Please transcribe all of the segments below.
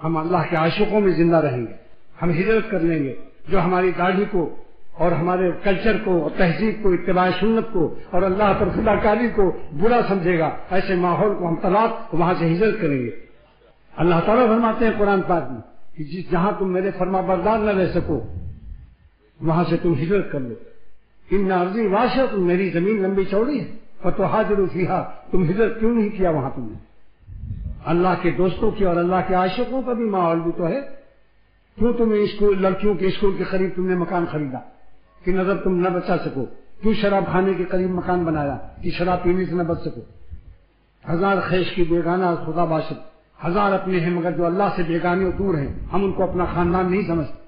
ہم اللہ کے عاشقوں میں زندہ رہیں گے، ہم ہجرت کر لیں گے۔ جو ہماری داڑھی کو اور ہمارے کلچر کو اور تہذیب کو، اتباع سنت کو اور اللہ پر خدا کاری کو برا سمجھے گا، ایسے ماحول کو ہم طلاق وہاں سے ہجرت کریں گے۔ اللہ تعالیٰ فرماتے ہیں قرآن پاک میں کہ جہاں تم میرے فرما بردار نہ رہ سکو وہاں سے تم ہجرت کر لو۔ ان ارضی واسعہ، تم میری زمین لمبی چوڑی ہے، فتحاجروا فیہا، تم ہجرت کیوں نہیں کیا وہاں تم نے؟ اللہ کے دوستوں کی اور اللہ کے عاشقوں کا بھی ماحول بھی تو ہے۔ کیوں تم لڑکیوں کے اسکول کے قریب تم نے مکان خریدا کہ نظر تم نہ بچا سکو؟ کیوں شراب کھانے کے قریب مکان بنایا کہ شراب پینے سے نہ بچ سکو؟ ہزار خیش کی بیگانہ خدا باشد، ہزار اپنے ہیں مگر جو اللہ سے بیگانے و دور ہیں، ہم ان کو اپنا خاندان نہیں سمجھتے۔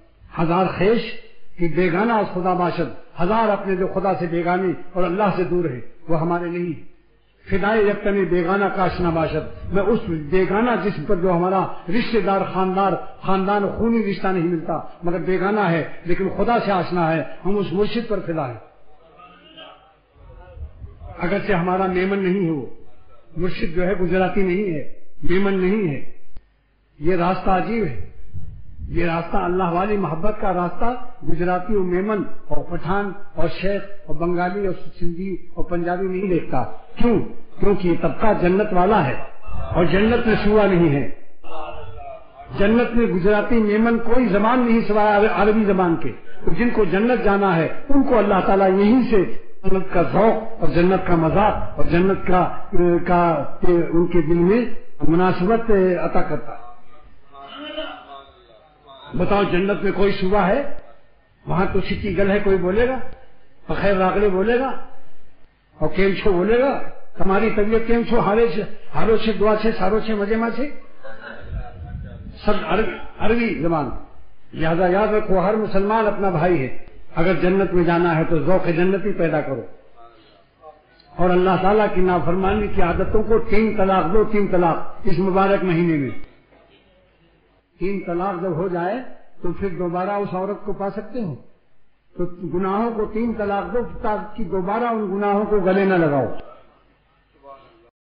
ہزار خیش کی بیگانہ خدا باشد، ہزار اپنے جو خدا سے بیگانے اور اللہ سے دور ہیں وہ ہمارے نہیں۔ فدائے یکتنے بیگانہ کا آشنا باشد، میں اس بیگانہ جسم پر جو ہمارا رشتہ دار خاندان خونی رشتہ نہیں ملتا مگر بیگانہ ہے لیکن خدا سے آشنا ہے، ہم اس مرشد پر فدا ہے۔ اگرچہ ہمارا میمن نہیں ہے، وہ مرشد جو ہے گجراتی نہیں ہے، میمن نہیں ہے۔ یہ راستہ عجیب ہے، یہ راستہ اللہ والی محبت کا راستہ گجراتی اور میمن اور پٹھان اور شیخ اور بنگالی اور سندھی اور پنجابی نہیں دیکھتا۔ کیوں؟ کیونکہ یہ طبقہ جنت والا ہے اور جنت میں سوا نہیں ہے۔ جنت میں گجراتی میمن کوئی زبان نہیں سوائے عربی زبان کے، تو جن کو جنت جانا ہے ان کو اللہ تعالیٰ یہیں سے جنت کا ذوق اور جنت کا مذاق اور جنت کا ان کے دل میں مناسبت عطا کرتا ہے۔ بتاؤ جنت میں کوئی صوبہ ہے؟ وہاں تو چھٹی گل ہے، کوئی بولے گا؟ بخیر راگڑے بولے گا اور کیم چھو بولے گا؟ تمہاری طبیعت کیم چھو؟ ہارو چھے دعا چھے سارو چھے مزے ماں چھے، سب عربی زبان۔ لہذا یاد رکھو ہر مسلمان اپنا بھائی ہے، اگر جنت میں جانا ہے تو ذوق جنتی پیدا کرو اور اللہ تعالیٰ کی نافرمانی کی عادتوں کو 3 طلاق دو، 3 طلاق اس مبارک مہینے میں۔ 3 طلاق جب ہو جائے تو پھر دوبارہ اس عورت کو پا سکتے ہو؟ تو گناہوں کو 3 طلاق دو تاکہ دوبارہ ان گناہوں کو گلے نہ لگاؤ۔